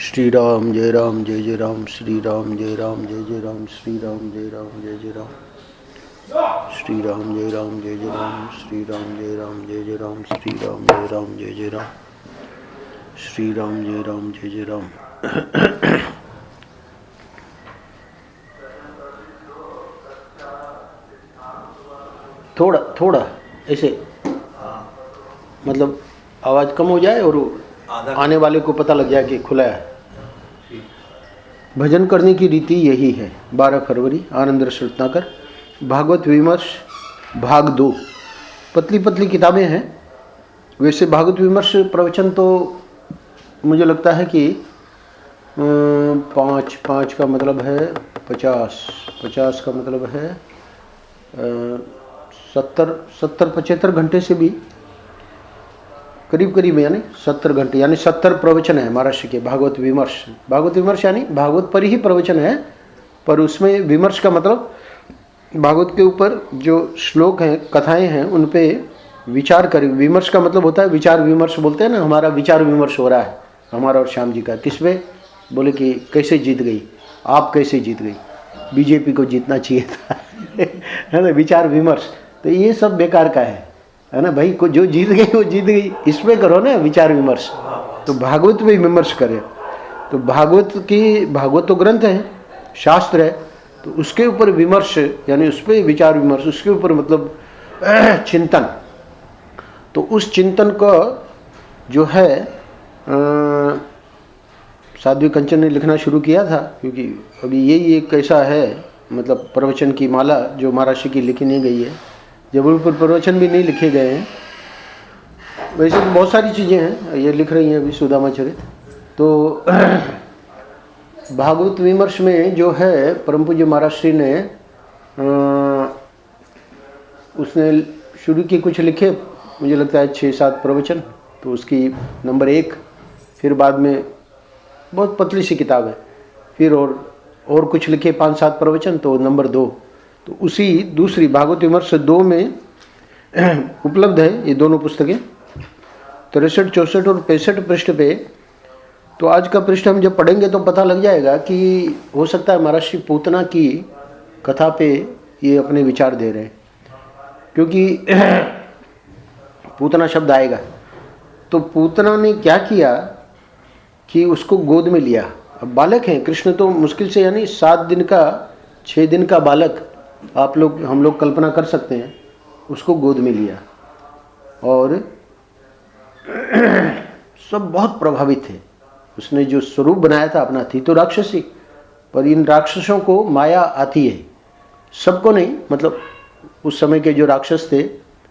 श्री राम जय राम जय जय राम, श्री राम जय राम जय जय राम, श्री राम जय राम जय जय राम, श्री राम जय राम जय जय राम, श्री राम जय राम जय जय राम, श्री राम जय राम जय जय राम, श्री राम जय राम जय जय राम। थोड़ा थोड़ा ऐसे मतलब आवाज कम हो जाए और आने वाले को पता लग जाए कि खुला है। भजन करने की रीति यही है। 12 फरवरी आनंद रस रत्नाकर, भागवत विमर्श भाग 2। पतली पतली किताबें हैं। वैसे भागवत विमर्श प्रवचन तो मुझे लगता है कि 5 का मतलब है 50 का मतलब है 70-75 घंटे से भी करीब करीब, यानी 70 घंटे, यानी 70 प्रवचन है महाराष्ट्र के भागवत विमर्श। भागवत विमर्श यानी भागवत पर ही प्रवचन है, पर उसमें विमर्श का मतलब भागवत के ऊपर जो श्लोक हैं, कथाएं हैं, उन पे विचार करें। विमर्श का मतलब होता है विचार विमर्श, बोलते हैं ना, हमारा विचार विमर्श हो रहा है हमारा और श्याम जी का। किस पे? बोले कि कैसे जीत गई, आप कैसे जीत गई, बीजेपी को जीतना चाहिए था है ना, विचार विमर्श। तो ये सब बेकार का है ना भाई, को जो जीत गई वो जीत गई, इसमें करो ना विचार विमर्श। तो भागवत में विमर्श करें। तो भागवत तो ग्रंथ है, शास्त्र है, तो उसके ऊपर विमर्श यानी उस पर विचार विमर्श, उसके ऊपर मतलब चिंतन। तो उस चिंतन का जो है साध्वी कंचन ने लिखना शुरू किया था, क्योंकि अभी यही एक ऐसा है मतलब प्रवचन की माला जो महाराष्ट्र की लिखी नहीं गई है। जबलपुर प्रवचन भी नहीं लिखे गए हैं। वैसे तो बहुत सारी चीज़ें हैं, ये लिख रही हैं अभी सुदामा चरित। तो भागवत विमर्श में जो है परम पूज्य महाराष्ट्री ने उसने शुरू की, कुछ लिखे, मुझे लगता है 6-7 प्रवचन। तो उसकी नंबर 1, फिर बाद में बहुत पतली सी किताब है, फिर और कुछ लिखे 5-7 प्रवचन, तो नंबर 2। तो उसी दूसरी भागवत विमर्श 2 में उपलब्ध है ये दोनों पुस्तकें, 63, 64 और 65 पृष्ठ पे। तो आज का पृष्ठ हम जब पढ़ेंगे तो पता लग जाएगा कि हो सकता है महर्षि पूतना की कथा पे ये अपने विचार दे रहे हैं, क्योंकि पूतना शब्द आएगा। तो पूतना ने क्या किया कि उसको गोद में लिया। अब बालक हैं कृष्ण, तो मुश्किल से यानी 7 दिन का 6 दिन का बालक हम लोग कल्पना कर सकते हैं, उसको गोद में लिया। और सब बहुत प्रभावित थे। उसने जो स्वरूप बनाया था अपना, थी तो राक्षसी, पर इन राक्षसों को माया आती है, सबको नहीं, मतलब उस समय के जो राक्षस थे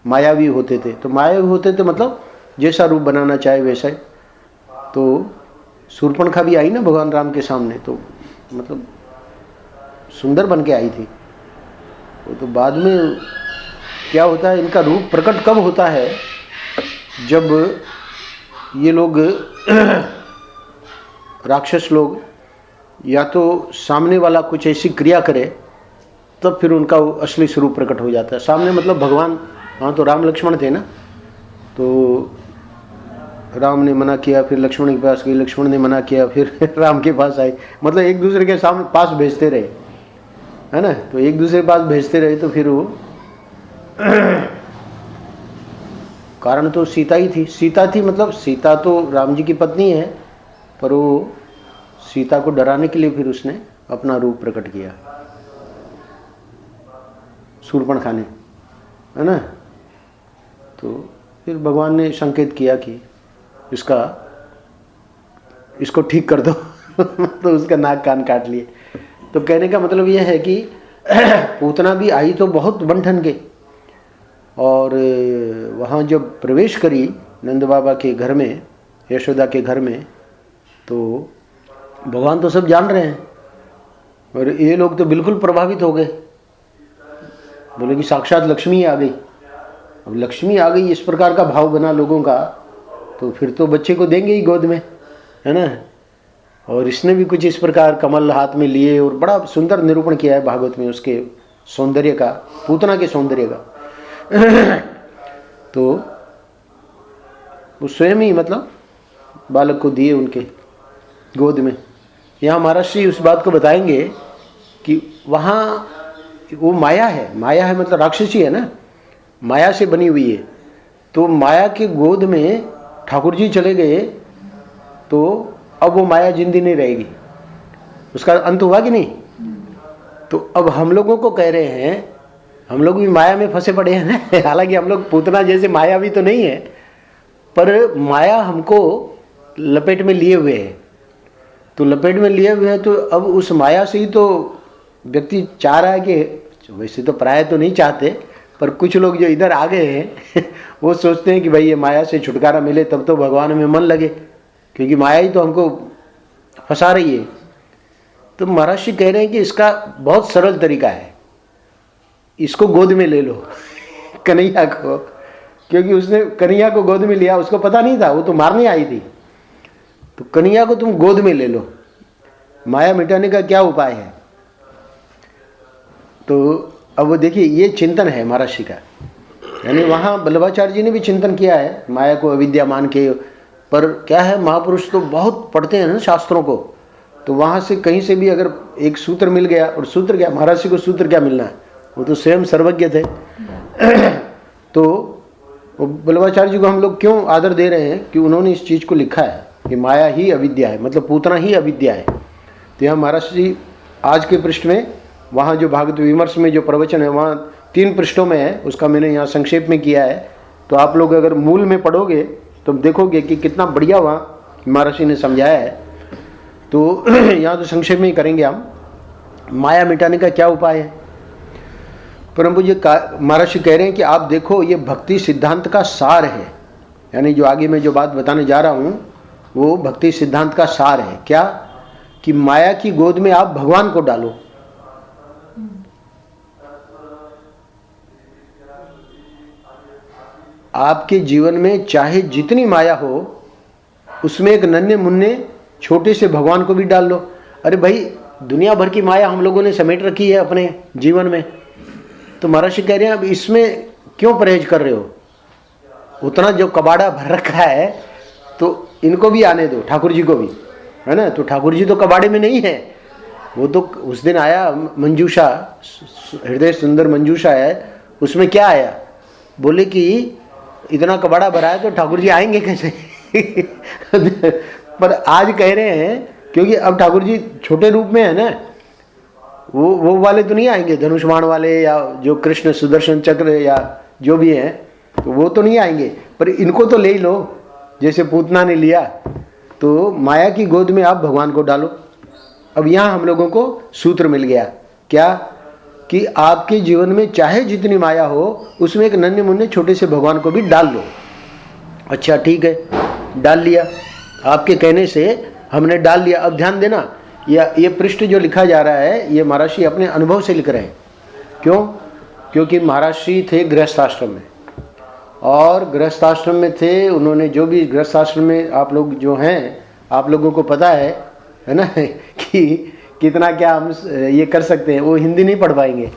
मायावी होते थे। तो मायावी होते थे मतलब जैसा रूप बनाना चाहे वैसा ही। तो शूर्पणखा भी आई ना भगवान राम के सामने, तो मतलब सुंदर बन के आई थी। तो बाद में क्या होता है, इनका रूप प्रकट कब होता है, जब ये लोग राक्षस लोग या तो सामने वाला कुछ ऐसी क्रिया करे, तब फिर उनका असली स्वरूप प्रकट हो जाता है। सामने मतलब भगवान, हाँ, तो राम लक्ष्मण थे ना, तो राम ने मना किया, फिर लक्ष्मण के पास गई, लक्ष्मण ने मना किया, फिर राम के पास आई, मतलब एक दूसरे के सामने पास भेजते रहे, है ना। तो एक दूसरे के पास भेजते रहे, तो फिर वो कारण तो सीता ही थी। सीता थी मतलब सीता तो राम जी की पत्नी है, पर वो सीता को डराने के लिए फिर उसने अपना रूप प्रकट किया शूर्पणखा ने, है ना। तो फिर भगवान ने संकेत किया कि इसको ठीक कर दो तो उसका नाक कान काट लिए। तो कहने का मतलब यह है कि पूतना भी आई तो बहुत बन-ठन के, और वहाँ जब प्रवेश करी नंद बाबा के घर में, यशोदा के घर में, तो भगवान तो सब जान रहे हैं, और ये लोग तो बिल्कुल प्रभावित हो गए। बोले कि साक्षात लक्ष्मी आ गई। अब लक्ष्मी आ गई, इस प्रकार का भाव बना लोगों का, तो फिर तो बच्चे को देंगे ही गोद में, है ना। और इसने भी कुछ इस प्रकार कमल हाथ में लिए, और बड़ा सुंदर निरूपण किया है भागवत में उसके सौंदर्य का, पूतना के सौंदर्य का। तो वो स्वयं ही मतलब बालक को दिए उनके, गोद में। यहाँ महाराष्ट्री उस बात को बताएंगे कि वहाँ वो माया है मतलब राक्षसी है ना, माया से बनी हुई है। तो माया के गोद में ठाकुर जी चले गए तो अब वो माया जिंदी नहीं रहेगी, उसका अंत हुआ कि नहीं। तो अब हम लोगों को कह रहे हैं, हम लोग भी माया में फंसे पड़े हैं ना। हालांकि हम लोग पूतना जैसे माया भी तो नहीं है, पर माया हमको लपेट में लिए हुए है। तो लपेट में लिए हुए हैं तो अब उस माया से ही तो व्यक्ति चाह रहा है कि, वैसे तो प्राय तो नहीं चाहते, पर कुछ लोग जो इधर आ गए हैं वो सोचते हैं कि भाई ये माया से छुटकारा मिले तब तो भगवान में मन लगे, क्योंकि माया ही तो हमको फंसा रही है। तो महाराज जी कह रहे हैं कि इसका बहुत सरल तरीका है, इसको गोद में ले लो कन्हैया को, क्योंकि उसने कन्हैया को गोद में लिया, उसको पता नहीं था, वो तो मारने आई थी। तो कन्हैया को तुम गोद में ले लो, माया मिटाने का क्या उपाय है। तो अब वो देखिए ये चिंतन है महाराज जी का, यानी वहाँ वल्लभाचार्य जी ने भी चिंतन किया है माया को अविद्या मान के। पर क्या है, महापुरुष तो बहुत पढ़ते हैं ना शास्त्रों को, तो वहाँ से कहीं से भी अगर एक सूत्र मिल गया, और सूत्र क्या, महाराज जी को सूत्र क्या मिलना है, वो तो स्वयं सर्वज्ञ थे। तो वल्लभाचार्य जी को हम लोग क्यों आदर दे रहे हैं कि उन्होंने इस चीज़ को लिखा है कि माया ही अविद्या है, मतलब पूतना ही अविद्या है। तो यहाँ महाराज जी आज के पृष्ठ में, वहाँ जो भागवत विमर्श में जो प्रवचन है वहाँ 3 पृष्ठों में है, उसका मैंने यहाँ संक्षेप में किया है। तो आप लोग अगर मूल में पढ़ोगे तो देखोगे कि कितना बढ़िया वहाँ महाराज जी ने समझाया है। तो यहाँ तो संक्षेप में ही करेंगे हम, माया मिटाने का क्या उपाय है। परंतु ये महाराज जी कह रहे हैं कि आप देखो ये भक्ति सिद्धांत का सार है, यानी जो आगे मैं जो बात बताने जा रहा हूँ वो भक्ति सिद्धांत का सार है। क्या कि माया की गोद में आप भगवान को डालो। आपके जीवन में चाहे जितनी माया हो, उसमें एक नन्हे मुन्ने छोटे से भगवान को भी डाल लो। अरे भाई दुनिया भर की माया हम लोगों ने समेट रखी है अपने जीवन में, तो महाराज जी कह रहे हैं अब इसमें क्यों परहेज कर रहे हो, उतना जो कबाड़ा भर रखा है तो इनको भी आने दो, ठाकुर जी को भी, है ना। तो ठाकुर जी तो कबाड़े में नहीं है, वो तो उस दिन आया मंजूषा, हृदय सुंदर मंजूषा है, उसमें क्या आया, बोले कि इतना कबाड़ा भरा है तो ठाकुर जी आएंगे कैसे। पर आज कह रहे हैं क्योंकि अब ठाकुर जी छोटे रूप में है ना, वो वाले तो नहीं आएंगे, धनुष्मान वाले या जो कृष्ण सुदर्शन चक्र या जो भी हैं, तो वो तो नहीं आएंगे, पर इनको तो ले ही लो, जैसे पूतना ने लिया। तो माया की गोद में आप भगवान को डालो। अब यहाँ हम लोगों को सूत्र मिल गया, क्या कि आपके जीवन में चाहे जितनी माया हो उसमें एक नन्हे मुन्ने छोटे से भगवान को भी डाल लो। अच्छा ठीक है, डाल लिया, आपके कहने से हमने डाल लिया। अब ध्यान देना, ये पृष्ठ जो लिखा जा रहा है ये महाराज जी अपने अनुभव से लिख रहे हैं। क्यों? क्योंकि महाराज जी थे गृहस्थाश्रम में, और गृहस्थाश्रम में थे, उन्होंने जो भी गृहस्थाश्रम में आप लोग जो हैं, आप लोगों को पता है ना कि कितना क्या हम ये कर सकते हैं। वो हिंदी नहीं पढ़ पाएंगे,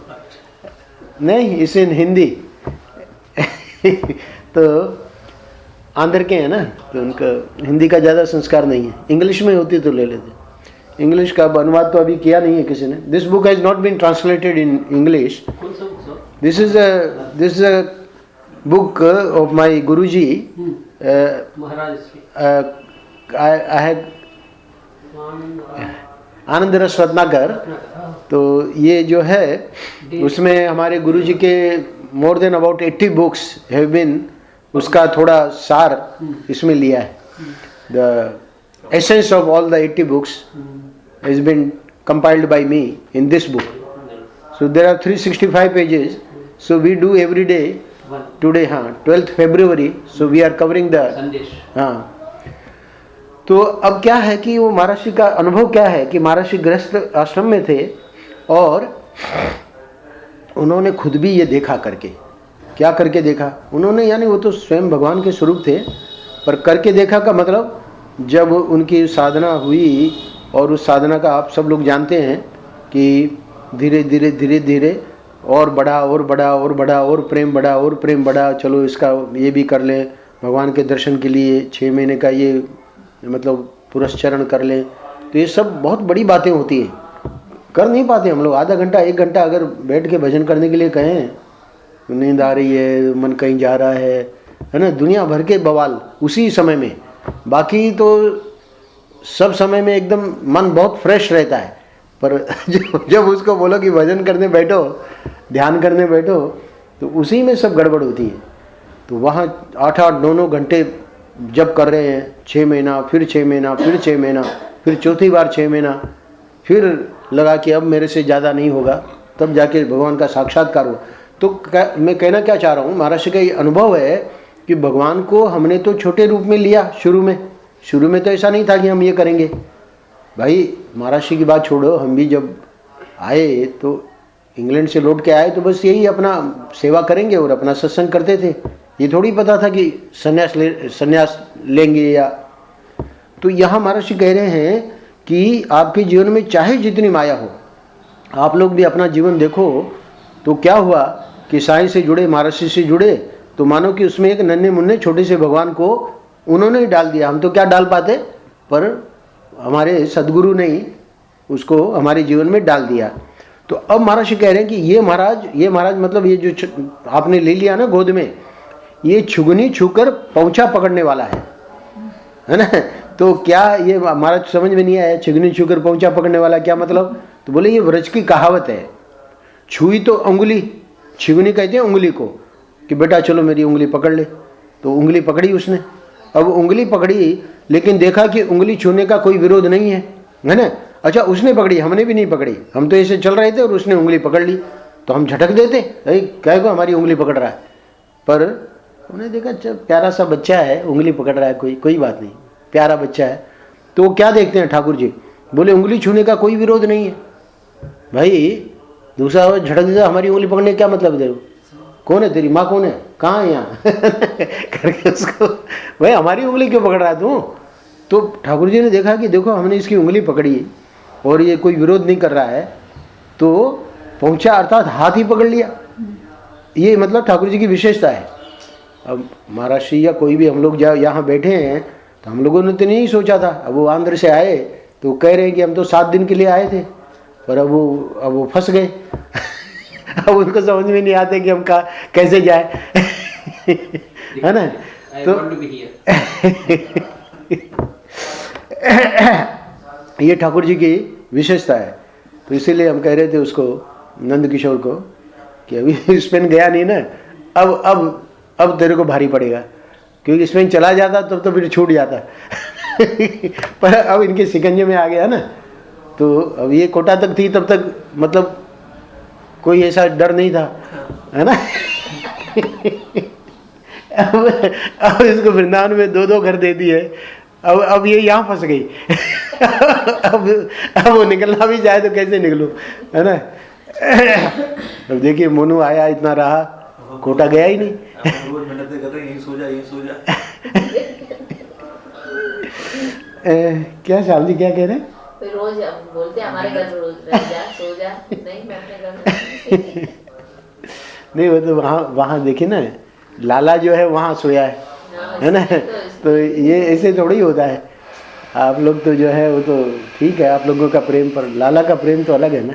नहीं इसे हिंदी तो आंध्र के हैं ना, तो उनका हिंदी का ज़्यादा संस्कार नहीं है, इंग्लिश में होती तो ले लेते। इंग्लिश का अनुवाद तो अभी किया नहीं है किसी ने। This book has not been translated in English. This is a book of my guruji Anand Ras Ratnakar. तो ये जो है उसमें हमारे गुरुजी के more than about 80 books have been, उसका थोड़ा सार इसमें लिया है। The essence of all the 80 books has been compiled by me in this book. So there are 365 pages. So we do every day. Today 12th February. So we are covering the हाँ। तो अब क्या है कि वो महाराज जी का अनुभव क्या है कि महाराज जी गृहस्थ आश्रम में थे और उन्होंने खुद भी ये देखा करके। क्या करके देखा उन्होंने, यानी वो तो स्वयं भगवान के स्वरूप थे, पर करके देखा का मतलब जब उनकी साधना हुई, और उस साधना का आप सब लोग जानते हैं कि धीरे धीरे धीरे धीरे और बढ़ा और बढ़ा और बढ़ा, और प्रेम बढ़ा और प्रेम बढ़ा। चलो इसका ये भी कर लें, भगवान के दर्शन के लिए 6 महीने का ये मतलब पुरस्चरण कर लें, तो ये सब बहुत बड़ी बातें होती हैं, कर नहीं पाते हम लोग। आधा घंटा 1 घंटा अगर बैठ के भजन करने के लिए कहें, नींद आ रही है, मन कहीं जा रहा है ना, दुनिया भर के बवाल उसी समय में। बाकी तो सब समय में एकदम मन बहुत फ्रेश रहता है, पर जब उसको बोलो कि भजन करने बैठो, ध्यान करने बैठो, तो उसी में सब गड़बड़ होती है। तो वहाँ 8-8, 9-9 घंटे जब कर रहे हैं, 6 महीना, फिर 6 महीना, फिर 6 महीना, फिर चौथी बार 6 महीना, फिर लगा कि अब मेरे से ज़्यादा नहीं होगा, तब जाके भगवान का साक्षात्कार हुआ। तो मैं कहना क्या चाह रहा हूँ, महाराज का ये अनुभव है कि भगवान को हमने तो छोटे रूप में लिया शुरू में तो ऐसा नहीं था कि हम ये करेंगे। भाई महाराज की बात छोड़ो, हम भी जब आए तो इंग्लैंड से लौट के आए तो बस यही अपना सेवा करेंगे और अपना सत्संग करते थे। ये थोड़ी पता था कि संन्यास लेंगे या। तो यहाँ महाराज जी कह रहे हैं कि आपके जीवन में चाहे जितनी माया हो, आप लोग भी अपना जीवन देखो। तो क्या हुआ कि साईं से जुड़े, महाराज जी से जुड़े, तो मानो कि उसमें एक नन्हे मुन्ने छोटे से भगवान को उन्होंने ही डाल दिया। हम तो क्या डाल पाते, पर हमारे सदगुरु ने ही उसको हमारे जीवन में डाल दिया। तो अब महाराज जी कह रहे हैं कि ये महाराज मतलब ये जो आपने ले लिया ना गोद में, ये छुगनी छूकर पहुंचा पकड़ने वाला है ना। तो क्या ये महाराज समझ में नहीं आया, छुगनी छूकर पहुंचा पकड़ने वाला क्या मतलब? तो बोले ये व्रज की कहावत है, छुई तो उंगली, छुगनी कहते हैं उंगली को, कि बेटा चलो मेरी उंगली पकड़ ले। तो उंगली पकड़ी उसने। अब उंगली पकड़ी, लेकिन देखा कि उंगली छूने का कोई विरोध नहीं है ना। अच्छा, उसने पकड़ी, हमने भी नहीं पकड़ी, हम तो ऐसे चल रहे थे और उसने उंगली पकड़ ली, तो हम झटक देते, अरे क्या को हमारी उंगली पकड़ रहा है। पर उन्हें देखा जब प्यारा सा बच्चा है, उंगली पकड़ रहा है, कोई बात नहीं, प्यारा बच्चा है। तो क्या देखते हैं ठाकुर जी, बोले उंगली छूने का कोई विरोध नहीं है। भाई दूसरा झटक देता, हमारी उंगली पकड़ने क्या मतलब दे, कौन है तेरी माँ, कौन है, कहाँ है यहाँ करके उसको, भाई हमारी उंगली क्यों पकड़ रहा है तू? तो ठाकुर जी ने देखा कि देखो हमने इसकी उंगली पकड़ी और ये कोई विरोध नहीं कर रहा है, तो पहुंचा अर्थात हाथ ही पकड़ लिया। ये मतलब ठाकुर जी की विशेषता है। अब महाराज श्री या कोई भी हम लोग यहाँ बैठे हैं, तो हम लोगों ने तो नहीं सोचा था। अब वो आंध्र से आए तो कह रहे हैं कि हम तो 7 दिन के लिए आए थे, पर अब वो फंस गए अब उनको समझ में नहीं आते कि हम कैसे जाए है ना। तो ये ठाकुर जी की विशेषता है। तो इसीलिए हम कह रहे थे उसको, नंद किशोर को, कि अभी स्पेन गया नहीं ना, अब तेरे को भारी पड़ेगा, क्योंकि स्पेन चला जाता तब तो फिर छूट जाता पर अब इनके शिकंजे में आ गया ना। तो अब ये कोटा तक थी, तब तक मतलब कोई ऐसा डर नहीं था, है ना अब इसको वृंदावन में 2-2 घर दे दिए। अब ये यहाँ फंस गई अब वो निकलना भी चाहे तो कैसे निकलूं, है ना। अब देखिए मोनू आया, इतना रहा, कोटा गया ही नहीं यहीं सो जा क्या श्याम जी क्या कह रहे हैं? रोज बोलते हैं हमारे घर रोज रह जा, सो जा। नहीं, मैं अपने घर नहीं, वो तो वहाँ देखिए ना, लाला जो है वहाँ सोया है ना। तो ये ऐसे थोड़ी ही होता है। आप लोग तो जो है वो तो ठीक है, आप लोगों का प्रेम, पर लाला का प्रेम तो अलग है ना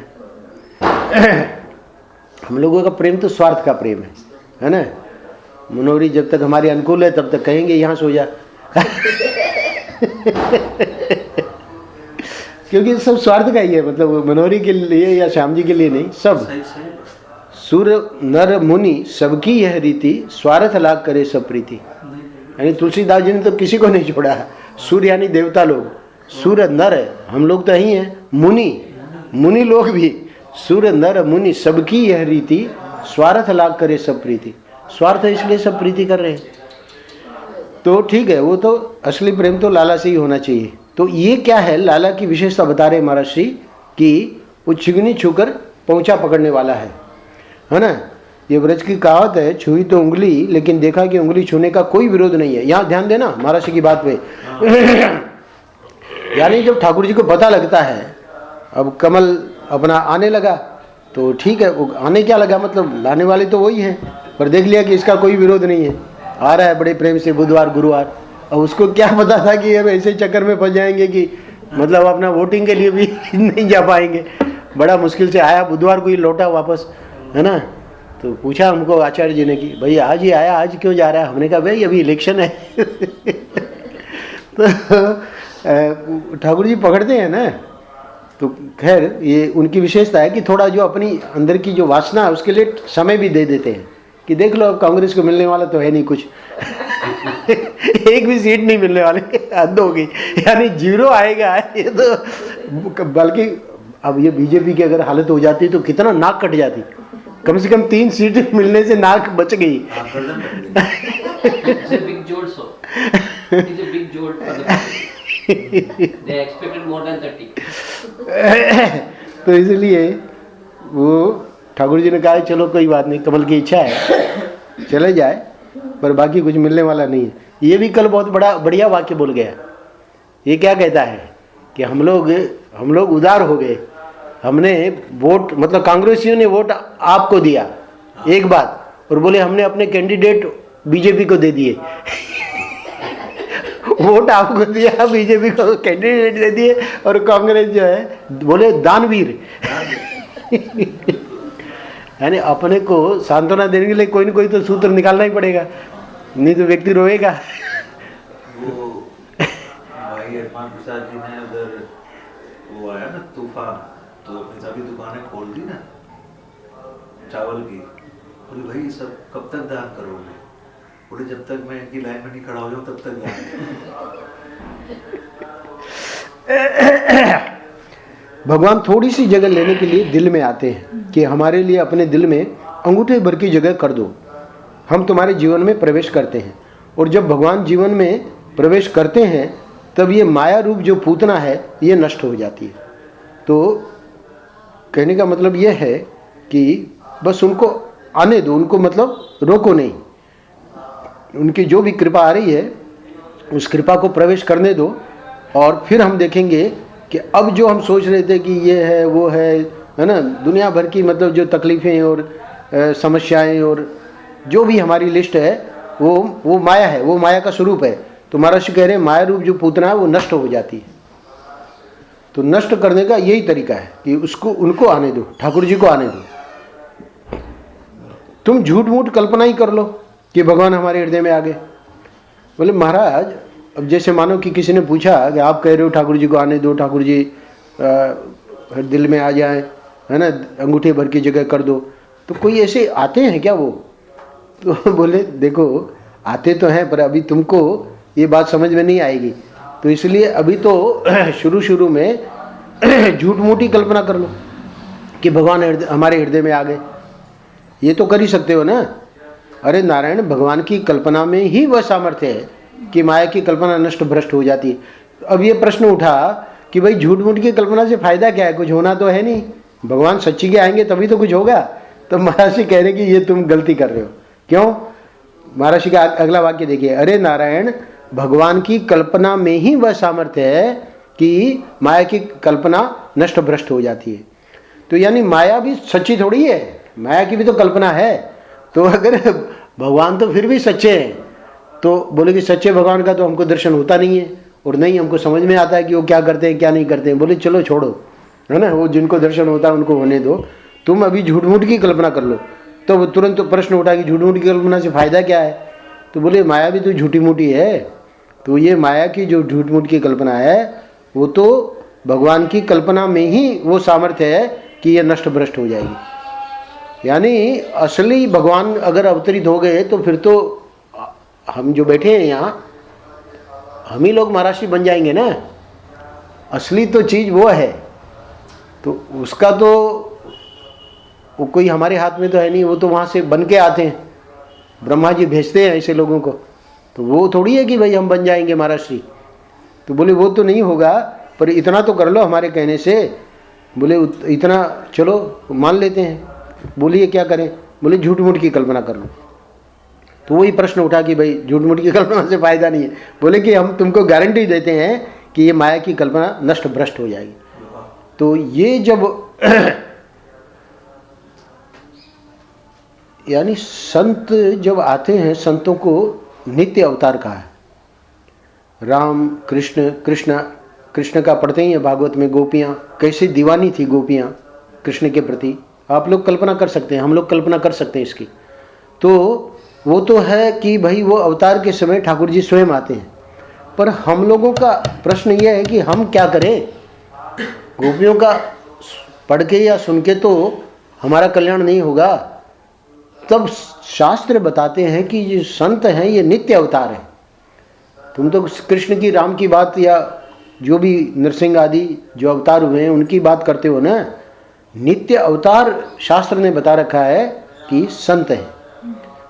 हम लोगों का प्रेम तो स्वार्थ का प्रेम है ना। मनोहरी जब तक हमारे अनुकूल है तब तक कहेंगे यहाँ सो जा क्योंकि सब स्वार्थ का ही है, मतलब मनोहरी के लिए या श्याम जी के लिए नहीं, सब। सुर नर मुनि सबकी यह रीति, स्वार्थ लाग करे सब प्रीति। यानी तुलसीदास जी ने तो किसी को नहीं छोड़ा। सुर यानी देवता लोग, सुर नर है, हम लोग तो ही हैं, मुनि लोग भी, सुर नर मुनि सबकी यह रीति, स्वार्थ लाग करे सब प्रीति। स्वार्थ इसलिए सब प्रीति कर रहे हैं, तो ठीक है, वो तो असली प्रेम तो लाला से ही होना चाहिए। तो ये क्या है, लाला की विशेषता बता रहे महाराज श्री कि वो छिगनी छूकर पहुंचा पकड़ने वाला है ना। ये व्रज की कहावत है, छुई तो उंगली, लेकिन देखा कि उंगली छूने का कोई विरोध नहीं है। यहाँ ध्यान देना महाराज श्री की बात पे यानी जब ठाकुर जी को पता लगता है, अब कमल अपना आने लगा तो ठीक है, वो आने क्या लगा, मतलब लाने वाले तो वही हैं, पर देख लिया कि इसका कोई विरोध नहीं है, आ रहा है बड़े प्रेम से बुधवार गुरुवार। अब उसको क्या पता था कि अब ऐसे चक्कर में फंस जाएंगे कि मतलब अपना वोटिंग के लिए भी नहीं जा पाएंगे। बड़ा मुश्किल से आया, बुधवार को ही लौटा वापस, है ना। तो पूछा हमको आचार्य जी ने कि भाई आज ही आया, आज क्यों जा रहा है? हमने कहा भाई अभी इलेक्शन है। तो ठाकुर जी पकड़ते हैं ना। तो खैर ये उनकी विशेषता है कि थोड़ा जो अपनी अंदर की जो वासना है उसके लिए समय भी दे देते हैं कि देख लो अब कांग्रेस को मिलने वाला तो है नहीं कुछ। एक भी सीट नहीं मिलने वाले, हद होगी, यानी जीरो आएगा ये तो। बल्कि अब ये बीजेपी की अगर हालत हो जाती तो कितना नाक कट जाती। कम से कम 3 सीट मिलने से नाक बच गई। It's a big jolt, so it is a big jolt for the party. They expected more than 30. तो इसलिए वो ठाकुर जी ने कहा चलो कोई बात नहीं, कमल की इच्छा है चले जाए, पर बाकी कुछ मिलने वाला नहीं है। ये भी कल बहुत बढ़िया वाक्य बोल गया। ये क्या कहता है कि हम लोग उदार हो गए, हमने वोट मतलब कांग्रेसियों ने वोट आपको दिया एक बात, और बोले हमने अपने कैंडिडेट बीजेपी को दे दिए। वोट आपको दिया, बीजेपी को कैंडिडेट दे दिए, और कांग्रेस जो है बोले दानवीर। यानी अपने को सांत्वना देने के लिए कोई ना कोई तो सूत्र निकालना ही पड़ेगा, नहीं तो व्यक्ति रोएगा। वो भाई अरमान प्रसाद जी ने उधर वो आया ना तूफान, तो अपनी सभी दुकानें खोल दी ना चावल की। बोले भाई सब कब तक दान करोगे? बोले जब तक मैं इनकी लाइन में नहीं खड़ा हो जाऊं तब तक दान। भगवान थोड़ी सी जगह लेने के लिए दिल में आते हैं कि हमारे लिए अपने दिल में अंगूठे भर की जगह कर दो, हम तुम्हारे जीवन में प्रवेश करते हैं। और जब भगवान जीवन में प्रवेश करते हैं तब ये माया रूप जो पूतना है ये नष्ट हो जाती है। तो कहने का मतलब ये है कि बस उनको आने दो, उनको मतलब रोको नहीं। उनकी जो भी कृपा आ रही है उस कृपा को प्रवेश करने दो, और फिर हम देखेंगे कि अब जो हम सोच रहे थे कि ये है वो है ना, दुनिया भर की मतलब जो तकलीफ़ें और समस्याएं और जो भी हमारी लिस्ट है वो माया है, वो माया का स्वरूप है। तो महर्षि कह रहे हैं माया रूप जो पूतना है वो नष्ट हो जाती है। तो नष्ट करने का यही तरीका है कि उनको आने दो, ठाकुर जी को आने दो। तुम झूठ मूठ कल्पना ही कर लो कि भगवान हमारे हृदय में आ गए। बोले महाराज अब जैसे मानो कि किसी ने पूछा कि आप कह रहे हो ठाकुर जी को आने दो, ठाकुर जी दिल में आ जाए, है ना, अंगूठे भर की जगह कर दो, तो कोई ऐसे आते हैं क्या वो? तो बोले देखो आते तो हैं पर अभी तुमको ये बात समझ में नहीं आएगी, तो इसलिए अभी तो शुरू में झूठ मूठी कल्पना कर लो कि भगवान हमारे हृदय में आ गए। ये तो कर ही सकते हो ना। अरे नारायण, भगवान की कल्पना में ही वह सामर्थ्य है कि माया की कल्पना नष्ट भ्रष्ट हो जाती है। अब ये प्रश्न उठा कि भाई झूठ मूठ की कल्पना से फायदा क्या है, कुछ होना तो है नहीं, भगवान सच्ची के आएंगे तभी तो कुछ होगा। तो महर्षि कह रहे कि ये तुम गलती कर रहे हो। क्यों? महर्षि का अगला वाक्य देखिए, अरे नारायण, भगवान की कल्पना में ही वह सामर्थ्य है कि माया की कल्पना नष्ट भ्रष्ट हो जाती है। तो यानी माया भी सच्ची थोड़ी है, माया की भी तो कल्पना है। तो अगर भगवान तो फिर भी सच्चे हैं, तो बोले कि सच्चे भगवान का तो हमको दर्शन होता नहीं है और नहीं हमको समझ में आता है कि वो क्या करते हैं क्या नहीं करते हैं। बोले चलो छोड़ो, है ना, वो जिनको दर्शन होता है उनको होने दो, तुम अभी झूठ मूठ की कल्पना कर लो। तो वो तुरंत प्रश्न उठा कि झूठ मूठ की कल्पना से फायदा क्या है? तो बोले माया भी तो झूठी मूठी है। तो ये माया की जो झूठ मूठ की कल्पना है वो तो भगवान की कल्पना में ही वो सामर्थ्य है कि ये नष्ट भ्रष्ट हो जाएगी। यानी असली भगवान अगर अवतरित हो गए तो फिर तो हम जो बैठे हैं यहाँ हम ही लोग महर्षि बन जाएंगे ना। असली तो चीज़ वो है, तो उसका तो वो कोई हमारे हाथ में तो है नहीं, वो तो वहाँ से बन के आते हैं, ब्रह्मा जी भेजते हैं ऐसे लोगों को। तो वो थोड़ी है कि भाई हम बन जाएंगे महर्षि। तो बोले वो तो नहीं होगा, पर इतना तो कर लो हमारे कहने से। बोले इतना चलो मान लेते हैं। बोलिए क्या करें? बोले झूठ मूठ की कल्पना कर लो। तो वही प्रश्न उठा कि भाई झूठ मूठ की कल्पना से फायदा नहीं है। बोले कि हम तुमको गारंटी देते हैं कि ये माया की कल्पना नष्ट भ्रष्ट हो जाएगी। तो ये जब यानी संत जब आते हैं, संतों को नित्य अवतार कहा है। राम कृष्ण, कृष्ण कृष्ण का पढ़ते ही है भागवत में, गोपियाँ कैसी दीवानी थी गोपियाँ कृष्ण के प्रति। आप लोग कल्पना कर सकते हैं, हम लोग कल्पना कर सकते हैं इसकी। तो वो तो है कि भाई वो अवतार के समय ठाकुर जी स्वयं आते हैं, पर हम लोगों का प्रश्न ये है कि हम क्या करें। गोपियों का पढ़ के या सुन के तो हमारा कल्याण नहीं होगा। तब शास्त्र बताते हैं कि ये संत हैं, ये नित्य अवतार हैं। तुम तो कृष्ण की, राम की बात या जो भी नरसिंह आदि जो अवतार हुए हैं उनकी बात करते हो ना। नित्य अवतार शास्त्र ने बता रखा है कि संत हैं।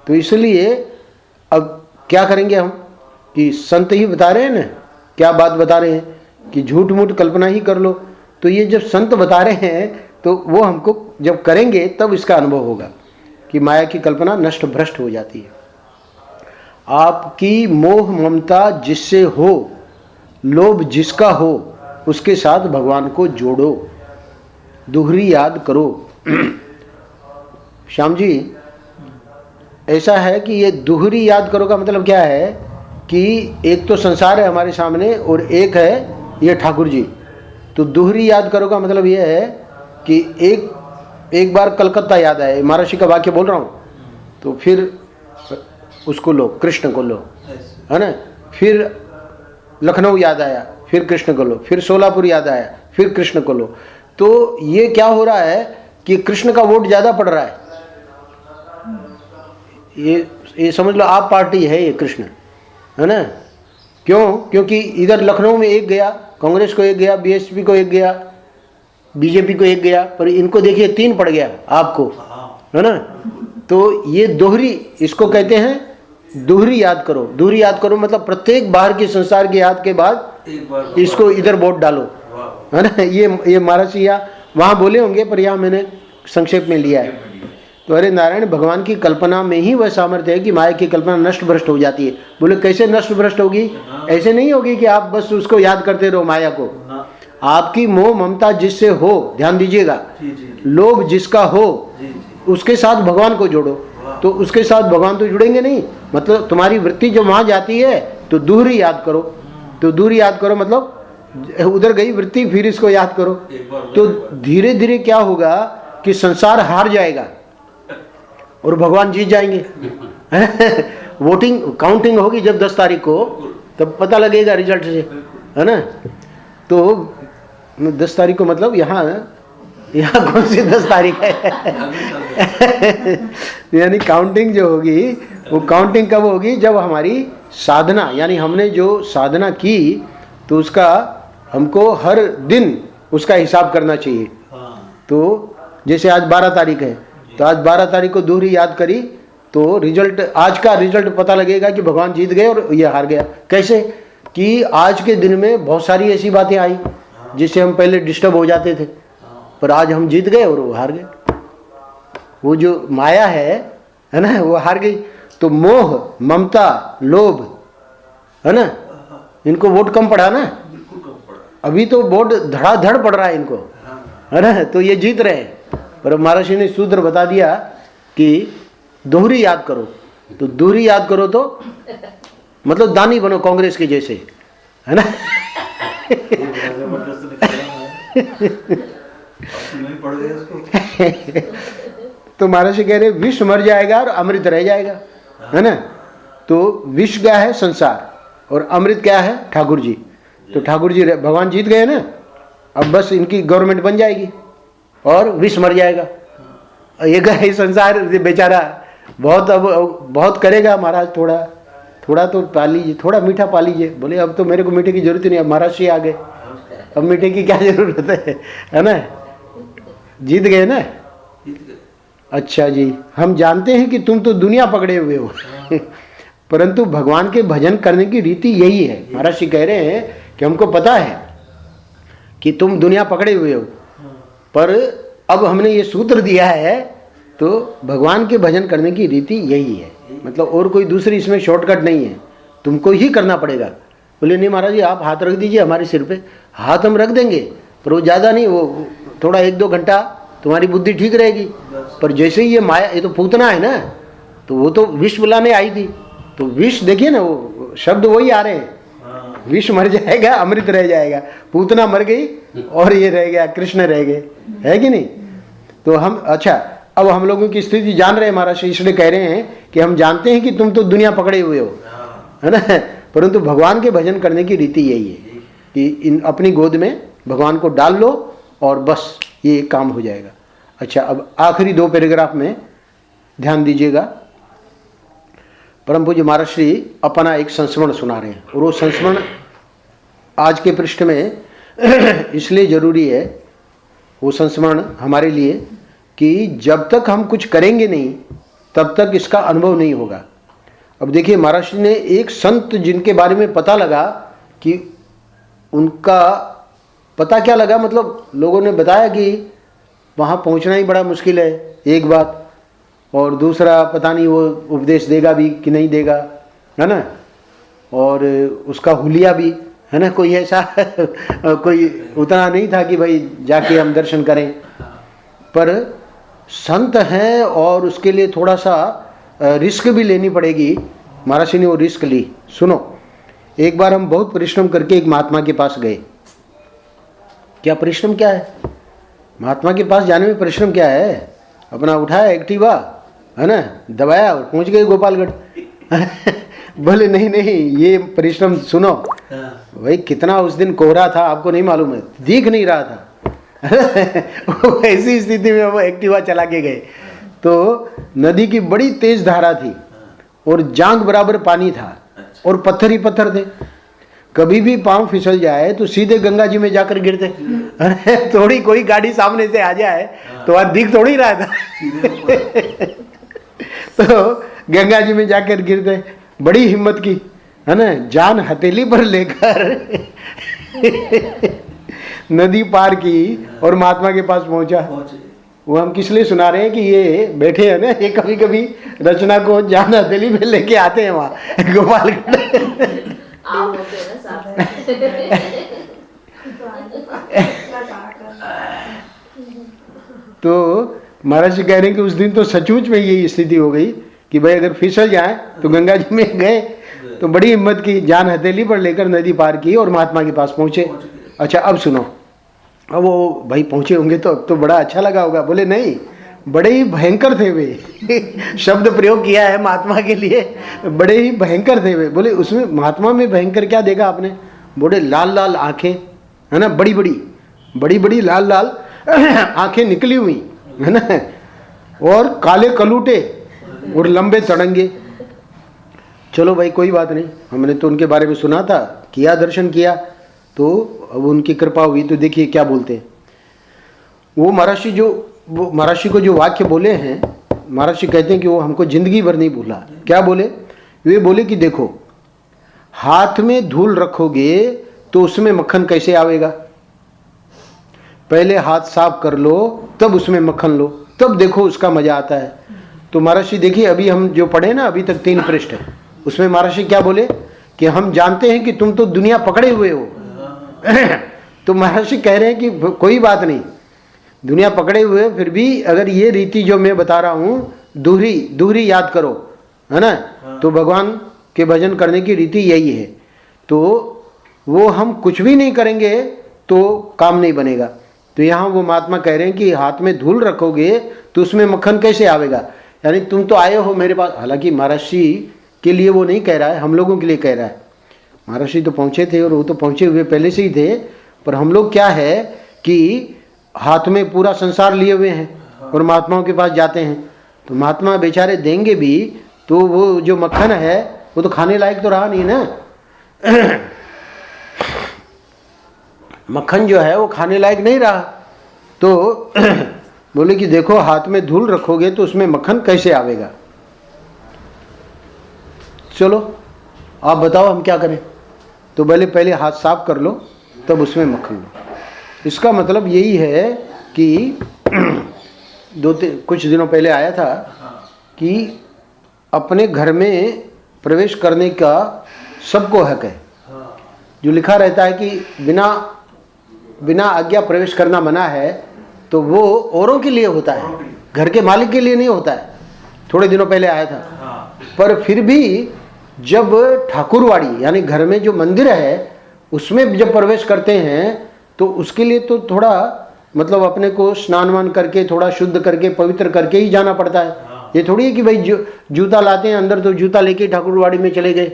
तो इसलिए अब क्या करेंगे हम कि संत ही बता रहे हैं ना, क्या बात बता रहे हैं कि झूठ मूठ कल्पना ही कर लो। तो ये जब संत बता रहे हैं तो वो हमको जब करेंगे तब इसका अनुभव होगा कि माया की कल्पना नष्ट भ्रष्ट हो जाती है। आपकी मोह ममता जिससे हो, लोभ जिसका हो, उसके साथ भगवान को जोड़ो, दोहरी याद करो। श्याम जी, ऐसा है कि ये दोहरी याद करो का मतलब क्या है कि एक तो संसार है हमारे सामने और एक है ये ठाकुर जी। तो दोहरी याद करो का मतलब ये है कि एक बार कलकत्ता याद आए, महर्षि का वाक्य बोल रहा हूँ, तो फिर उसको लो, कृष्ण को लो, है ना। फिर लखनऊ याद आया, फिर कृष्ण को लो, फिर सोलापुर याद आया, फिर कृष्ण को लो। तो ये क्या हो रहा है कि कृष्ण का वोट ज़्यादा पड़ रहा है। ये समझ लो आप पार्टी है ये कृष्ण, है ना। क्यों? क्योंकि इधर लखनऊ में एक गया, कांग्रेस को एक गया, बीएसपी को एक गया, बीजेपी को एक गया, पर इनको देखिए 3 पड़ गया आपको, है ना। तो ये दोहरी, इसको कहते हैं दोहरी याद करो। दोहरी याद करो मतलब प्रत्येक बाहर के संसार की याद के बाद इसको इधर वोट डालो, है ना। ये महर्षि या वहाँ बोले होंगे, पर यहाँ मैंने संक्षेप में लिया है। तो अरे नारायण, भगवान की कल्पना में ही वह सामर्थ्य है कि माया की कल्पना नष्ट भ्रष्ट हो जाती है। बोले कैसे नष्ट भ्रष्ट होगी? ऐसे नहीं होगी कि आप बस उसको याद करते रहो माया को। आपकी मोह ममता जिससे हो, ध्यान दीजिएगा, लोभ जिसका हो, उसके साथ भगवान को जोड़ो। तो उसके साथ भगवान तो जुड़ेंगे नहीं, मतलब तुम्हारी वृत्ति जब वहां जाती है तो दूरी याद करो। तो दूरी याद करो मतलब उधर गई वृत्ति, फिर इसको याद करो। तो धीरे धीरे क्या होगा कि संसार हार जाएगा और भगवान जीत जाएंगे। वोटिंग काउंटिंग होगी जब 10 तारीख को, तब पता लगेगा रिजल्ट से, है ना। तो 10 तारीख को मतलब यहाँ कौन सी 10 तारीख है? यानी काउंटिंग जो होगी वो काउंटिंग कब होगी? जब हमारी साधना, यानी हमने जो साधना की तो उसका हमको हर दिन उसका हिसाब करना चाहिए। तो जैसे आज 12 तारीख है, तो आज 12 तारीख को दूरी याद करी तो रिजल्ट, आज का रिजल्ट पता लगेगा कि भगवान जीत गए और ये हार गया। कैसे? कि आज के दिन में बहुत सारी ऐसी बातें आई जिससे हम पहले डिस्टर्ब हो जाते थे, पर आज हम जीत गए और वो हार गए। वो जो माया है ना, वो हार गई। तो मोह ममता लोभ, है ना, इनको वोट कम पड़ा ना। अभी तो वोट धड़ाधड़ पड़ रहा है इनको, है ना। तो ये जीत रहे हैं, पर महर्षि ने सूत्र बता दिया कि दोहरी याद करो। तो दोहरी याद करो तो मतलब दानी बनो कांग्रेस के जैसे, है ना। तो महर्षि कह रहे विष मर जाएगा और अमृत रह जाएगा, है ना। तो विष क्या है? संसार, और अमृत क्या है? ठाकुर जी। तो ठाकुर जी भगवान जीत गए ना, अब बस इनकी गवर्नमेंट बन जाएगी और विष मर जाएगा। ये संसार बेचारा बहुत अब बहुत करेगा महाराज, थोड़ा तो पा लीजिए, थोड़ा मीठा पा लीजिए। बोले अब तो मेरे को मीठे की जरूरत नहीं, अब महाराज जी आ गए, अब मीठे की क्या जरूरत है ना। जीत गए ना। अच्छा जी, हम जानते हैं कि तुम तो दुनिया पकड़े हुए हो, परंतु भगवान के भजन करने की रीति यही है। महाराज जी कह रहे हैं कि हमको पता है कि तुम दुनिया पकड़े हुए हो, पर अब हमने ये सूत्र दिया है, तो भगवान के भजन करने की रीति यही है। मतलब और कोई दूसरी इसमें शॉर्टकट नहीं है, तुमको ही करना पड़ेगा। बोले नहीं महाराज जी, आप हाथ रख दीजिए हमारे सिर पे। हाथ हम रख देंगे, पर वो ज़्यादा नहीं, वो थोड़ा 1-2 घंटा तुम्हारी बुद्धि ठीक रहेगी। पर जैसे ही ये माया, ये तो पूतना है ना, तो वो तो विष बुलाने आई थी, तो विष देखिए ना, वो शब्द वही आ रहे हैं, विष मर जाएगा, अमृत रह जाएगा। पूतना मर गई और ये रह गया, कृष्ण रह गए, है कि नहीं? तो हम, अच्छा, अब हम लोगों की स्थिति जान रहे हैं महाराज, इसलिए कह रहे हैं कि हम जानते हैं कि तुम तो दुनिया पकड़े हुए हो, है ना, परंतु भगवान के भजन करने की रीति यही है कि इन अपनी गोद में भगवान को डाल लो और बस ये काम हो जाएगा। अच्छा, अब आखिरी 2 पैराग्राफ में ध्यान दीजिएगा। परम पूज्य महाराज श्री अपना एक संस्मरण सुना रहे हैं, और वो संस्मरण आज के पृष्ठ में इसलिए जरूरी है वो संस्मरण हमारे लिए कि जब तक हम कुछ करेंगे नहीं तब तक इसका अनुभव नहीं होगा। अब देखिए, महाराज श्री ने एक संत जिनके बारे में पता लगा कि उनका पता क्या लगा, मतलब लोगों ने बताया कि वहाँ पहुँचना ही बड़ा मुश्किल है, एक बात, और दूसरा पता नहीं वो उपदेश देगा भी कि नहीं देगा, है ना, और उसका हुलिया भी, है ना, कोई ऐसा कोई उतना नहीं था कि भाई जाके हम दर्शन करें। पर संत हैं और उसके लिए थोड़ा सा रिस्क भी लेनी पड़ेगी। महाराज जी ने वो रिस्क ली। सुनो, एक बार हम बहुत परिश्रम करके एक महात्मा के पास गए। क्या परिश्रम क्या है? महात्मा के पास जाने में परिश्रम क्या है? अपना उठाया एक्टिवा, है ना, दबाया और पहुंच गए गोपालगढ़। बोले नहीं नहीं, ये परिश्रम सुनो भाई, कितना उस दिन कोहरा था आपको नहीं मालूम है, दिख नहीं रहा था। ऐसी स्थिति में वो एक्टिवा चला के गए तो नदी की बड़ी तेज धारा थी और जांग बराबर पानी था और पत्थर ही पत्थर थे। कभी भी पांव फिसल जाए तो सीधे गंगा जी में जाकर गिरते। अरे थोड़ी कोई गाड़ी सामने से आ जाए तो वहां दिख थोड़ी रहा था। तो गंगा जी में जाकर गिरते। बड़ी हिम्मत की, है ना, जान हथेली पर लेकर नदी पार की और महात्मा के पास पहुंचा। वो हम किस लिए सुना रहे हैं कि ये बैठे हैं ना, ये कभी कभी रचना को जान हथेली में लेके आते हैं वहां गोपालगढ़। आप होते हैं ना साथ। तो महाराज जी कह रहे हैं कि उस दिन तो सचमुच में यही स्थिति हो गई कि भाई अगर फिसल जाए तो गंगा जी में गए तो बड़ी हिम्मत की, जान हथेली पर लेकर नदी पार की और महात्मा के पास पहुंचे। अच्छा, अब सुनो, अब वो भाई पहुंचे होंगे तो अब तो बड़ा अच्छा लगा होगा। बोले नहीं, बड़े ही भयंकर थे वे। शब्द प्रयोग किया है महात्मा के लिए, बड़े ही भयंकर थे वे। बोले उसमें महात्मा में भयंकर क्या देखा आपने? बोले लाल लाल आंखें, है ना, बड़ी बड़ी लाल लाल आंखें निकली हुई, है ना, और काले कलूटे और लंबे तड़ंगे। चलो भाई कोई बात नहीं, हमने तो उनके बारे में सुना था, किया, दर्शन किया, तो अब उनकी कृपा हुई। तो देखिए क्या बोलते हैं वो महाराज जी को जो वाक्य बोले हैं, महाराज जी कहते हैं कि वो हमको जिंदगी भर नहीं भूला। क्या बोले? वे बोले कि देखो, हाथ में धूल रखोगे तो उसमें मक्खन कैसे आवेगा? पहले हाथ साफ कर लो, तब उसमें मक्खन लो, तब देखो उसका मजा आता है। तो महाराज जी देखिए, अभी हम जो पढ़े ना, अभी तक 3 पृष्ठ है, उसमें महाराज जी क्या बोले कि हम जानते हैं कि तुम तो दुनिया पकड़े हुए हो। तो महाराज जी कह रहे हैं कि कोई बात नहीं, दुनिया पकड़े हुए, फिर भी अगर ये रीति जो मैं बता रहा हूँ दूहरी याद करो, है ना, तो भगवान के भजन करने की रीति यही है। तो वो हम कुछ भी नहीं करेंगे तो काम नहीं बनेगा। तो यहाँ वो महात्मा कह रहे हैं कि हाथ में धूल रखोगे तो उसमें मक्खन कैसे आवेगा? यानी तुम तो आए हो मेरे पास। हालांकि महाराज जी के लिए वो नहीं कह रहा है, हम लोगों के लिए कह रहा है। महाराज जी तो पहुँचे थे और वो तो पहुँचे हुए पहले से ही थे, पर हम लोग क्या है कि हाथ में पूरा संसार लिए हुए हैं और महात्माओं के पास जाते हैं, तो महात्मा बेचारे देंगे भी तो वो जो मक्खन है वो तो खाने लायक तो रहा नहीं ना। मक्खन जो है वो खाने लायक नहीं रहा। तो बोले कि देखो, हाथ में धूल रखोगे तो उसमें मक्खन कैसे आवेगा? चलो आप बताओ हम क्या करें? तो बोले पहले हाथ साफ कर लो, तब उसमें मक्खन लो। इसका मतलब यही है कि कुछ दिनों पहले आया था कि अपने घर में प्रवेश करने का सबको हक है। जो लिखा रहता है कि बिना आज्ञा प्रवेश करना मना है, तो वो औरों के लिए होता है, घर के मालिक के लिए नहीं होता है। थोड़े दिनों पहले आया था। पर फिर भी जब ठाकुरवाड़ी यानी घर में जो मंदिर है उसमें जब प्रवेश करते हैं तो उसके लिए तो थोड़ा मतलब अपने को स्नान वान करके थोड़ा शुद्ध करके पवित्र करके ही जाना पड़ता है। ये थोड़ी है कि भाई जूता लाते हैं अंदर तो जूता लेके ठाकुरवाड़ी में चले गए,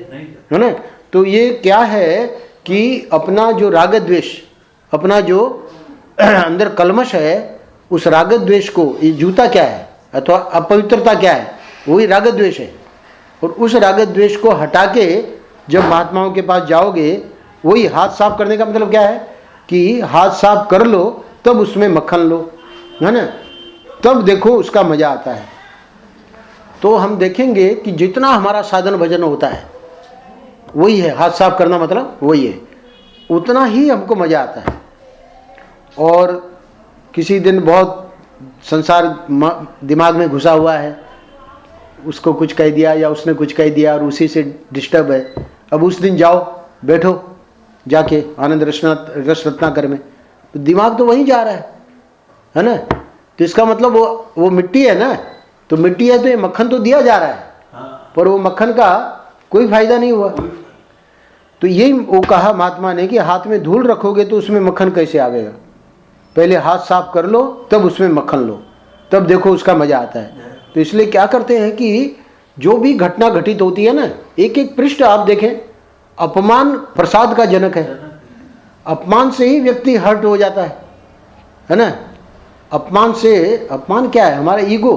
है ना। तो ये क्या है कि अपना जो राग द्वेष, अपना जो अंदर कलमश है, उस राग द्वेष को, ये जूता क्या है अथवा अपवित्रता क्या है, वही राग द्वेष है। और उस राग द्वेष को हटा के जब महात्माओं के पास जाओगे, वही हाथ साफ करने का मतलब क्या है कि हाथ साफ कर लो तब उसमें मक्खन लो, है ना, तब देखो उसका मजा आता है। तो हम देखेंगे कि जितना हमारा साधन भजन होता है वही है, हाथ साफ करना मतलब वही है, उतना ही हमको मजा आता है। और किसी दिन बहुत संसार दिमाग में घुसा हुआ है, उसको कुछ कह दिया या उसने कुछ कह दिया और उसी से डिस्टर्ब है, अब उस दिन जाओ बैठो जाके आनंद रस रत्नाकर में, तो दिमाग तो वहीं जा रहा है ना। तो इसका मतलब वो मिट्टी है ना, तो मिट्टी है तो ये मक्खन तो दिया जा रहा है, पर वो मक्खन का कोई फायदा नहीं हुआ। तो यही वो कहा महात्मा ने कि हाथ में धूल रखोगे तो उसमें मक्खन कैसे आवेगा, पहले हाथ साफ कर लो तब उसमें मक्खन लो, तब देखो उसका मजा आता है। तो इसलिए क्या करते हैं कि जो भी घटना घटित होती है ना, एक एक पृष्ठ आप देखें, अपमान प्रसाद का जनक है। अपमान से ही व्यक्ति हर्ट हो जाता है ना। अपमान से, अपमान क्या है, हमारा ईगो,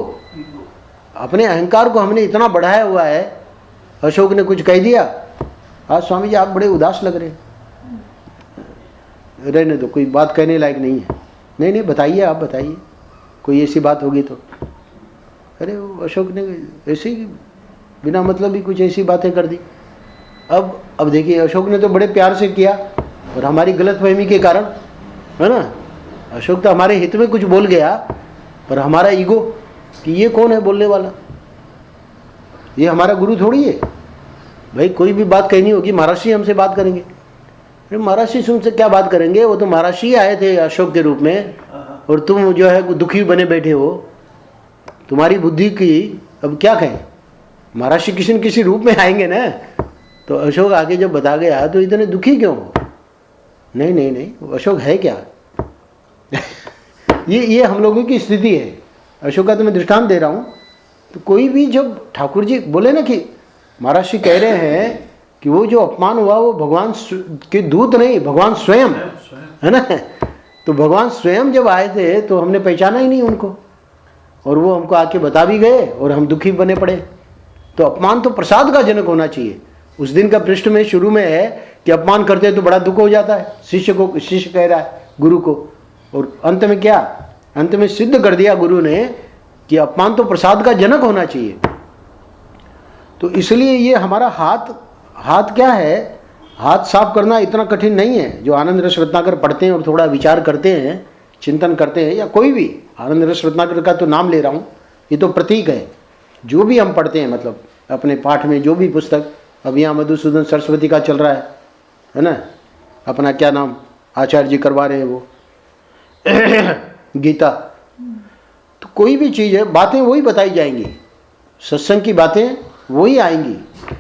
अपने अहंकार को हमने इतना बढ़ाया हुआ है। अशोक ने कुछ कह दिया, आज स्वामी जी आप बड़े उदास लग रहे हैं, रहने दो, कोई बात कहने लायक नहीं है। नहीं नहीं बताइए, आप बताइए कोई ऐसी बात होगी तो। अरे वो अशोक ने ऐसे ही बिना मतलब ही कुछ ऐसी बातें कर दी। अब देखिए, अशोक ने तो बड़े प्यार से किया और हमारी गलतफहमी के कारण, है ना, अशोक तो हमारे हित में कुछ बोल गया, पर हमारा ईगो कि ये कौन है बोलने वाला, ये हमारा गुरु थोड़ी है भाई। कोई भी बात कहनी होगी महाराष्ट्री हमसे बात करेंगे, अरे महाराष्ट्री तुमसे क्या बात करेंगे, वो तो महाराष्ट्री आए थे अशोक के रूप में और तुम जो है दुखी बने बैठे हो, तुम्हारी बुद्धि की अब क्या कहें। महाराष्ट्री किसी न किसी रूप में आएंगे ना। तो अशोक आगे जब बता गया तो इतने दुखी क्यों हो। नहीं नहीं नहीं, अशोक है क्या ये हम लोगों की स्थिति है। अशोक का तो मैं दृष्टांत दे रहा हूँ। तो कोई भी जब ठाकुर जी बोले ना कि महाराज जी कह रहे हैं कि वो जो अपमान हुआ वो भगवान के दूत नहीं, भगवान स्वयं, है ना। तो भगवान स्वयं जब आए थे तो हमने पहचाना ही नहीं उनको, और वो हमको आके बता भी गए और हम दुखी बने पड़े। तो अपमान तो प्रसाद का जनक होना चाहिए। उस दिन का पृष्ठ में शुरू में है कि अपमान करते हैं तो बड़ा दुख हो जाता है शिष्य को, शिष्य कह रहा है गुरु को, और अंत में क्या, अंत में सिद्ध कर दिया गुरु ने कि अपमान तो प्रसाद का जनक होना चाहिए। तो इसलिए ये हमारा हाथ क्या है, हाथ साफ करना इतना कठिन नहीं है। जो आनंद रस रत्नाकर पढ़ते हैं और थोड़ा विचार करते हैं, चिंतन करते हैं, या कोई भी आनंद रस रत्नाकर का तो नाम ले रहा हूँ, ये तो प्रतीक है। जो भी हम पढ़ते हैं, मतलब अपने पाठ में जो भी पुस्तक, अब यहाँ मधुसूदन सरस्वती का चल रहा है ना, अपना क्या नाम आचार्य जी करवा रहे हैं वो गीता। तो कोई भी चीज़ है, बातें वही बताई जाएंगी, सत्संग की बातें वही आएंगी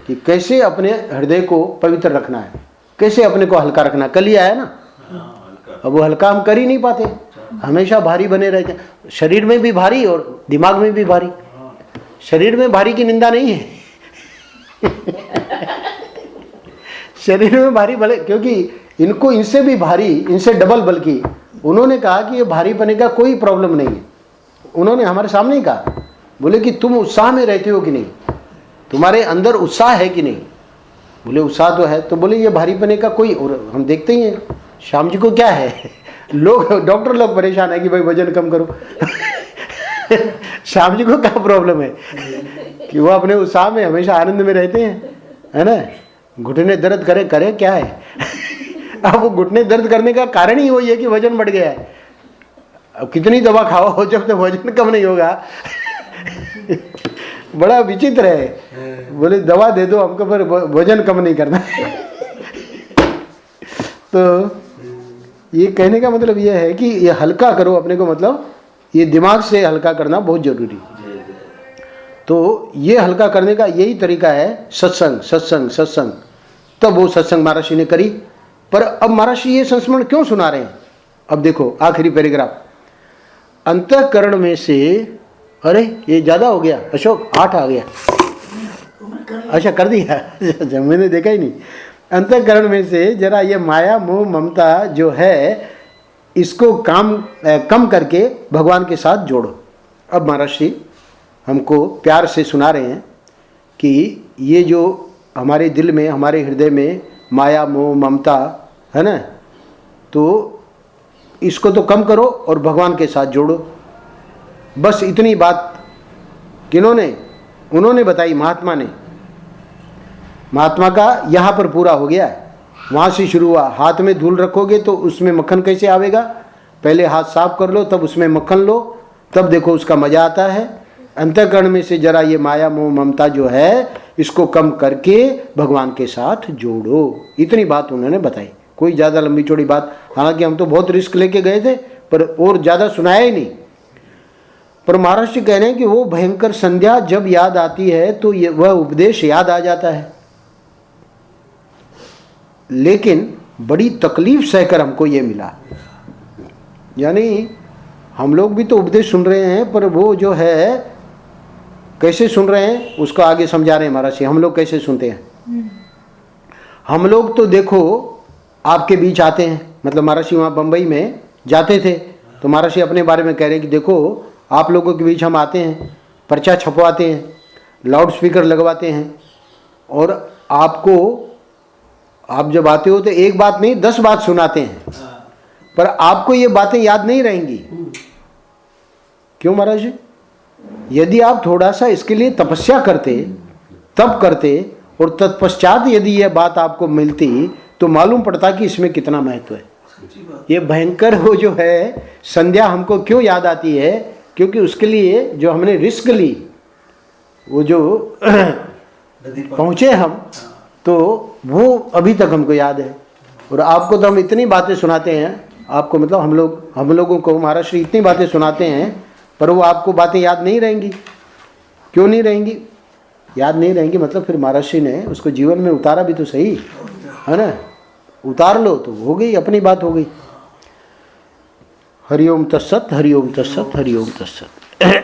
कि कैसे अपने हृदय को पवित्र रखना है, कैसे अपने को हल्का रखना है। कल ही आया ना, अब वो हल्का हम कर ही नहीं पाते, हमेशा भारी बने रहते हैं। शरीर में भी भारी और दिमाग में भी भारी। शरीर में भारी की निंदा नहीं है शरीर में भारी भले, क्योंकि इनको इनसे भी भारी, इनसे डबल, बल्कि उन्होंने कहा कि ये भारी पने का कोई प्रॉब्लम नहीं है। उन्होंने हमारे सामने ही कहा, बोले कि तुम उत्साह में रहते हो कि नहीं, तुम्हारे अंदर उत्साह है कि नहीं। बोले उत्साह तो है। तो बोले ये भारी पने का कोई, और हम देखते ही हैं श्याम जी को क्या है लोग, डॉक्टर लोग परेशान है कि भाई वजन कम करो श्याम जी को क्या प्रॉब्लम है कि वो अपने उत्साह में हमेशा आनंद में रहते हैं, है ना। घुटने दर्द करे क्या है अब वो घुटने दर्द करने का कारण ही वही है कि वजन बढ़ गया है। अब कितनी दवा खाओ जब तक वजन कम नहीं होगा बड़ा विचित्र है। बोले दवा दे दो हमको, पर वजन कम नहीं करना तो ये कहने का मतलब ये है कि ये हल्का करो अपने को, मतलब ये दिमाग से हल्का करना बहुत जरूरी। तो ये हल्का करने का यही तरीका है, सत्संग सत्संग सत्संग। तब वो सत्संग महाराज जी ने करी, पर अब महाराज ये संस्मरण क्यों सुना रहे हैं? अब देखो आखिरी पैराग्राफ, अंतःकरण में से, अरे ये ज्यादा हो गया अशोक, 8 आ गया, अच्छा कर दिया, अच्छा मैंने देखा ही नहीं। अंतःकरण में से जरा ये माया मोह ममता जो है इसको कम करके भगवान के साथ जोड़ो। अब महाराज जी हमको प्यार से सुना रहे हैं कि ये जो हमारे दिल में, हमारे हृदय में माया मोह ममता है ना, तो इसको तो कम करो और भगवान के साथ जोड़ो। बस इतनी बात किन्होंने, उन्होंने बताई, महात्मा ने। महात्मा का यहाँ पर पूरा हो गया है, वहाँ से शुरू हुआ। हाथ में धूल रखोगे तो उसमें मक्खन कैसे आवेगा? पहले हाथ साफ कर लो, तब उसमें मक्खन लो, तब देखो उसका मजा आता है। अंतःकरण में से जरा ये माया मोह ममता जो है इसको कम करके भगवान के साथ जोड़ो। इतनी बात उन्होंने बताई, कोई ज़्यादा लंबी चौड़ी बात। हालांकि हम तो बहुत रिस्क लेके गए थे, पर और ज़्यादा सुनाया ही नहीं। पर महाराज जी कह रहे हैं कि वो भयंकर संध्या जब याद आती है तो वह उपदेश याद आ जाता है, लेकिन बड़ी तकलीफ सहकर हमको ये मिला। यानी हम लोग भी तो उपदेश सुन रहे हैं, पर वो जो है कैसे सुन रहे हैं उसको आगे समझा रहे हैं महाराज जी। हम लोग कैसे सुनते हैं? हम लोग तो देखो आपके बीच आते हैं, मतलब महाराज जी वहाँ बम्बई में जाते थे तो महाराज जी अपने बारे में कह रहे हैं कि देखो आप लोगों के बीच हम आते हैं, पर्चा छपवाते हैं, लाउड स्पीकर लगवाते हैं, और आपको, आप जब आते हो तो एक बात नहीं 10 बात सुनाते हैं, पर आपको ये बातें याद नहीं रहेंगी। क्यों महाराज जी? यदि आप थोड़ा सा इसके लिए तपस्या करते, तप करते, और तत्पश्चात यदि यह बात आपको मिलती तो मालूम पड़ता कि इसमें कितना महत्व है। ये भयंकर वो जो है संध्या हमको क्यों याद आती है? क्योंकि उसके लिए जो हमने रिस्क ली, वो जो पहुँचे हम, तो वो अभी तक हमको याद है। और आपको तो हम इतनी बातें सुनाते हैं, आपको मतलब हम लोगों को महाराज श्री इतनी बातें सुनाते हैं, पर वो आपको बातें याद नहीं रहेंगी। क्यों नहीं रहेंगी? याद नहीं रहेंगी मतलब फिर महाराज श्री ने उसको जीवन में उतारा भी तो सही है ना। उतार लो तो हो गई, अपनी बात हो गई। हरिओम तत्सत, हरिओम तत्सत, हरिओम तत्सत।